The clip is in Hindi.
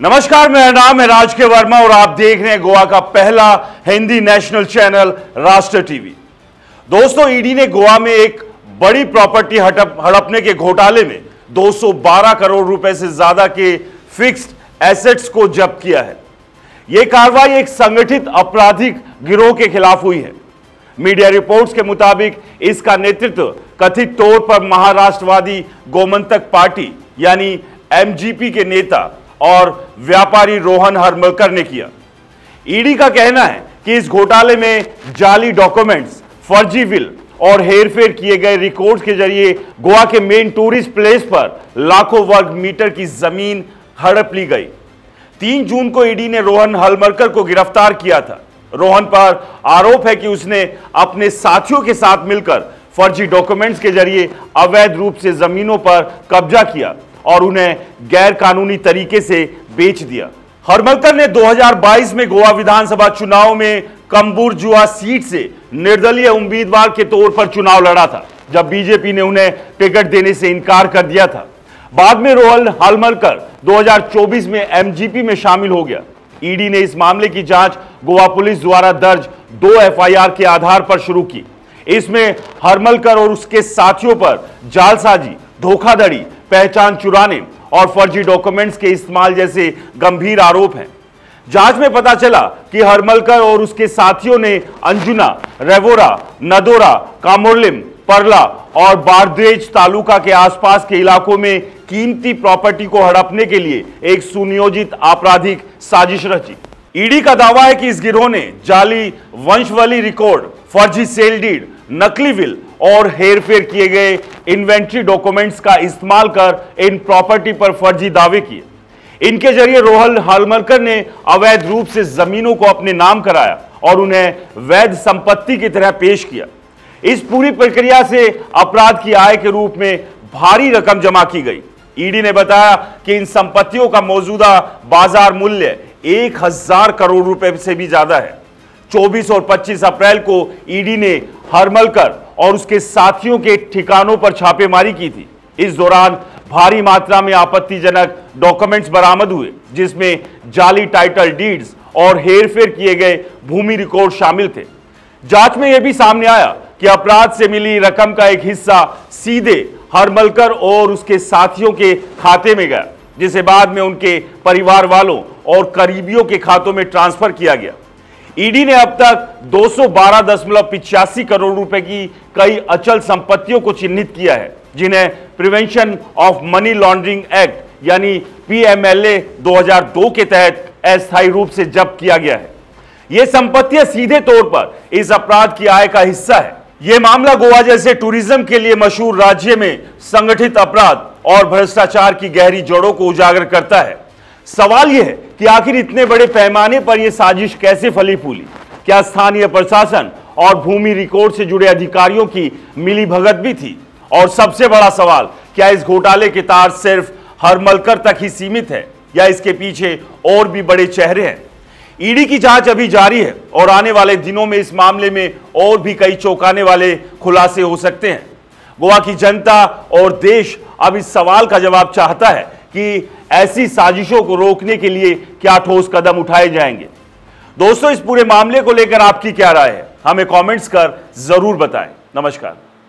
नमस्कार, मेरा नाम है राज के वर्मा और आप देख रहे हैं गोवा का पहला हिंदी नेशनल चैनल राष्ट्र टीवी। दोस्तों, ईडी ने गोवा में एक बड़ी प्रॉपर्टी हड़पने के घोटाले में 212 करोड़ रुपए से ज्यादा के फिक्स्ड एसेट्स को जब्त किया है। यह कार्रवाई एक संगठित आपराधिक गिरोह के खिलाफ हुई है। मीडिया रिपोर्ट्स के मुताबिक इसका नेतृत्व कथित तौर पर महाराष्ट्रवादी गोमंतक पार्टी यानी एमजीपी के नेता और व्यापारी रोहन हरमलकर ने किया। ईडी का कहना है कि इस घोटाले में जाली डॉक्यूमेंट्स, फर्जी विल और हेरफेर किए गए रिकॉर्ड्स के जरिए गोवा के मेन टूरिस्ट प्लेस पर लाखों वर्ग मीटर की जमीन हड़प ली गई। 3 जून को ईडी ने रोहन हरमलकर को गिरफ्तार किया था। रोहन पर आरोप है कि उसने अपने साथियों के साथ मिलकर फर्जी डॉक्यूमेंट्स के जरिए अवैध रूप से जमीनों पर कब्जा किया और उन्हें गैर कानूनी तरीके से बेच दिया। हरमलकर ने 2022 में गोवा विधानसभा चुनाव में कम्बुरजुआ सीट से निर्दलीय उम्मीदवार के तौर पर चुनाव लड़ा था, जब बीजेपी ने उन्हें टिकट देने से इनकार कर दिया था। बाद में रोहन हरमलकर 2024 में एमजीपी में शामिल हो गया। ईडी ने इस मामले की जांच गोवा पुलिस द्वारा दर्ज 2 एफआईआर के आधार पर शुरू की। इसमें हरमलकर और उसके साथियों पर जालसाजी, धोखाधड़ी, पहचान चुराने और फर्जी डॉक्यूमेंट्स के इस्तेमाल जैसे गंभीर आरोप हैं। जांच में पता चला कि हरमलकर और उसके साथियों ने अंजुना, रेवोरा, नदोरा, कामोरलिम, परला और बारद्रेज तालुका के आसपास के इलाकों में कीमती प्रॉपर्टी को हड़पने के लिए एक सुनियोजित आपराधिक साजिश रची। ईडी का दावा है कि इस गिरोह ने जाली वंशावली रिकॉर्ड, फर्जी सेल डीड, नकली विल और हेरफेर किए गए इन्वेंट्री डॉक्यूमेंट्स का इस्तेमाल कर इन प्रॉपर्टी पर फर्जी दावे किए। इनके जरिए रोहन हरमलकर ने अवैध रूप से जमीनों को अपने नाम कराया और उन्हें वैध संपत्ति की तरह पेश किया। इस पूरी प्रक्रिया से अपराध की आय के रूप में भारी रकम जमा की गई। ईडी ने बताया कि इन संपत्तियों का मौजूदा बाजार मूल्य 1000 करोड़ रुपए से भी ज्यादा है। 24 और 25 अप्रैल को ईडी ने हरमलकर और उसके साथियों के ठिकानों पर छापेमारी की थी। इस दौरान भारी मात्रा में आपत्तिजनक डॉक्यूमेंट्स बरामद हुए, जिसमें जाली टाइटल डीड्स और हेरफेर किए गए भूमि रिकॉर्ड शामिल थे। जांच में यह भी सामने आया कि अपराध से मिली रकम का एक हिस्सा सीधे हरमलकर और उसके साथियों के खाते में गया, जिसे बाद में उनके परिवार वालों और करीबियों के खातों में ट्रांसफर किया गया। ईडी ने अब तक 212.85 करोड़ रुपए की कई अचल संपत्तियों को चिन्हित किया है, जिन्हें prevention of money laundering act यानी पीएमएलए 2002 के तहत अस्थायी रूप से जब्त किया गया है। यह संपत्तियां सीधे तौर पर इस अपराध की आय का हिस्सा है। यह मामला गोवा जैसे टूरिज्म के लिए मशहूर राज्य में संगठित अपराध और भ्रष्टाचार की गहरी जड़ों को उजागर करता है। सवाल यह है कि आखिर इतने बड़े पैमाने पर यह साजिश कैसे फली फूली? क्या स्थानीय प्रशासन और भूमि रिकॉर्ड से जुड़े अधिकारियों की मिलीभगत भी थी? और सबसे बड़ा सवाल, क्या इस घोटाले के तार सिर्फ हरमलकर तक ही सीमित है या इसके पीछे और भी बड़े चेहरे हैं? ईडी की जांच अभी जारी है और आने वाले दिनों में इस मामले में और भी कई चौंकाने वाले खुलासे हो सकते हैं। गोवा की जनता और देश अब इस सवाल का जवाब चाहता है कि ऐसी साजिशों को रोकने के लिए क्या ठोस कदम उठाए जाएंगे। दोस्तों, इस पूरे मामले को लेकर आपकी क्या राय है? हमें कमेंट्स कर जरूर बताएं। नमस्कार।